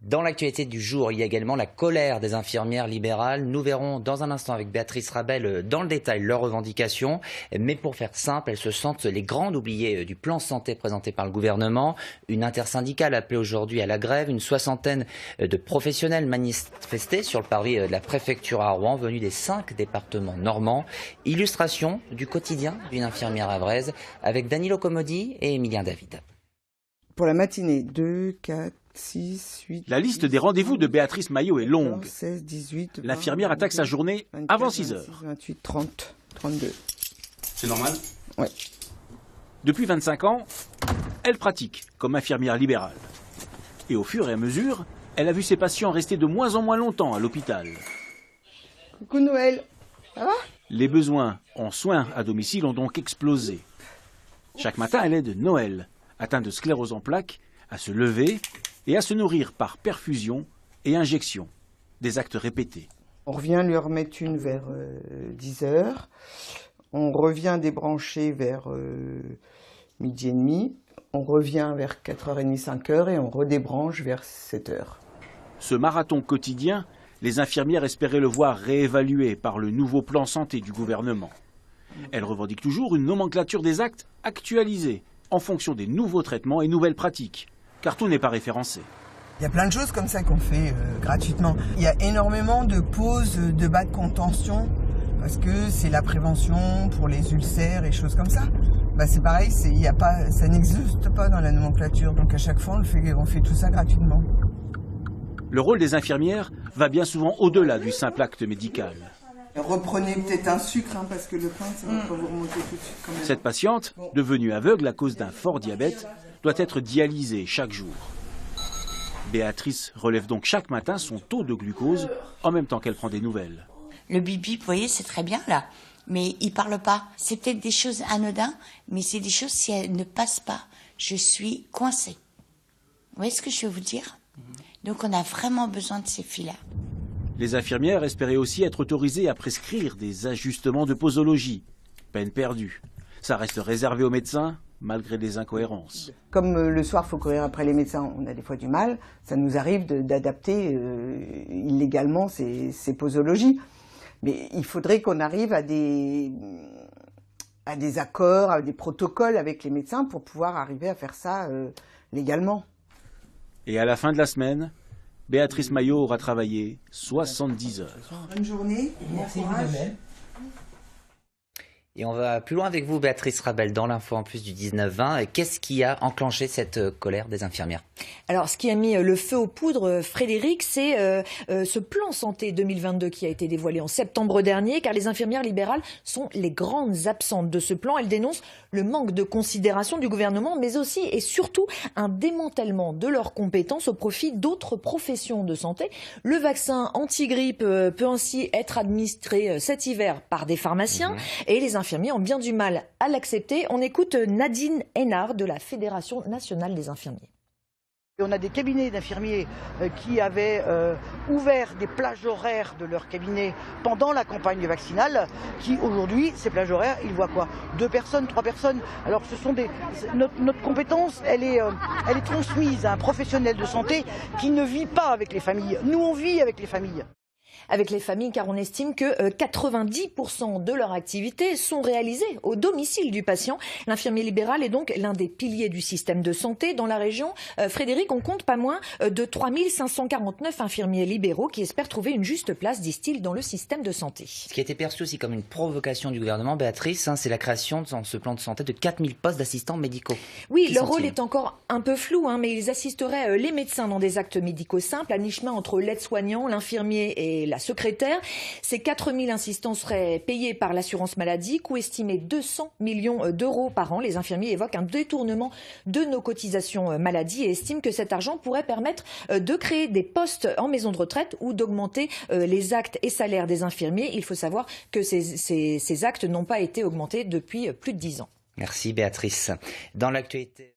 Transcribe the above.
Dans l'actualité du jour, il y a également la colère des infirmières libérales. Nous verrons dans un instant avec Béatrice Rabel dans le détail leurs revendications. Mais pour faire simple, elles se sentent les grandes oubliées du plan santé présenté par le gouvernement. Une intersyndicale appelée aujourd'hui à la grève. Une soixantaine de professionnels manifestés sur le parvis de la préfecture à Rouen, venus des 5 départements normands. Illustration du quotidien d'une infirmière havraise avec Danilo Comodi et Emilien David. Pour la matinée, 2, 4, 6, 8... La liste des rendez-vous de Béatrice Maillot est longue. 16, 18, 20, L'infirmière attaque sa journée 24, avant 6 heures. 26, 28, 30, 32. C'est normal? Oui. Depuis 25 ans, elle pratique comme infirmière libérale. Et au fur et à mesure, elle a vu ses patients rester de moins en moins longtemps à l'hôpital. Coucou Noël, ça va? Les besoins en soins à domicile ont donc explosé. Chaque matin, elle aide Noël, atteint de sclérose en plaques, à se lever et à se nourrir par perfusion et injection, des actes répétés. On revient lui remettre une vers 10 heures. On revient débrancher vers midi et demi. On revient vers 4h30, 5h et on redébranche vers 7h. Ce marathon quotidien, les infirmières espéraient le voir réévalué par le nouveau plan santé du gouvernement. Elles revendiquent toujours une nomenclature des actes actualisée en fonction des nouveaux traitements et nouvelles pratiques, car tout n'est pas référencé. Il y a plein de choses comme ça qu'on fait gratuitement. Il y a énormément de pauses de bas de contention parce que c'est la prévention pour les ulcères et choses comme ça. Bah c'est pareil, ça n'existe pas dans la nomenclature, donc à chaque fois on fait tout ça gratuitement. Le rôle des infirmières va bien souvent au-delà du simple acte médical. Reprenez peut-être un sucre, parce que le pain, ça va pas vous remonter tout de suite quand même. Cette patiente, devenue aveugle à cause d'un fort diabète, doit être dialysée chaque jour. Béatrice relève donc chaque matin son taux de glucose en même temps qu'elle prend des nouvelles. Le bibi, vous voyez, c'est très bien là, mais il parle pas. C'est peut-être des choses anodines, mais c'est des choses, si elles ne passent pas, je suis coincée. Vous voyez ce que je veux vous dire? Donc on a vraiment besoin de ces filles-là. Les infirmières espéraient aussi être autorisées à prescrire des ajustements de posologie. Peine perdue. Ça reste réservé aux médecins, malgré les incohérences. Comme le soir, il faut courir après les médecins, on a des fois du mal. Ça nous arrive d'adapter illégalement ces posologies. Mais il faudrait qu'on arrive à des accords, à des protocoles avec les médecins pour pouvoir arriver à faire ça légalement. Et à la fin de la semaine, Béatrice Maillot aura travaillé 70 heures. Bonne journée, bon courage. Et on va plus loin avec vous, Béatrice Rabel, dans l'info en plus du 19-20. Qu'est-ce qui a enclenché cette colère des infirmières? Alors, ce qui a mis le feu aux poudres, Frédéric, c'est ce plan santé 2022 qui a été dévoilé en septembre dernier, car les infirmières libérales sont les grandes absentes de ce plan. Elles dénoncent le manque de considération du gouvernement, mais aussi et surtout un démantèlement de leurs compétences au profit d'autres professions de santé. Le vaccin anti-grippe peut ainsi être administré cet hiver par des pharmaciens, et les infirmiers ont bien du mal à l'accepter. On écoute Nadine Hénard de la Fédération nationale des infirmiers. On a des cabinets d'infirmiers qui avaient ouvert des plages horaires de leur cabinet pendant la campagne vaccinale, qui aujourd'hui, ces plages horaires, ils voient quoi? 2 personnes, 3 personnes. Alors ce sont notre compétence, elle est transmise à un professionnel de santé qui ne vit pas avec les familles. Nous, on vit avec les familles. Avec les familles, car on estime que 90% de leur activité sont réalisées au domicile du patient. L'infirmier libéral est donc l'un des piliers du système de santé. Dans la région, Frédéric, on compte pas moins de 3549 infirmiers libéraux qui espèrent trouver une juste place, disent-ils, dans le système de santé. Ce qui a été perçu aussi comme une provocation du gouvernement, Béatrice, c'est la création dans ce plan de santé de 4000 postes d'assistants médicaux. Oui, leur rôle est encore un peu flou, mais ils assisteraient les médecins dans des actes médicaux simples, à mi-chemin entre l'aide-soignant, l'infirmier et la secrétaire. Ces 4000 assistants seraient payés par l'assurance maladie, coût estimé 200 millions d'euros par an. Les infirmiers évoquent un détournement de nos cotisations maladie et estiment que cet argent pourrait permettre de créer des postes en maison de retraite ou d'augmenter les actes et salaires des infirmiers. Il faut savoir que ces actes n'ont pas été augmentés depuis plus de 10 ans. Merci Béatrice. Dans l'actualité...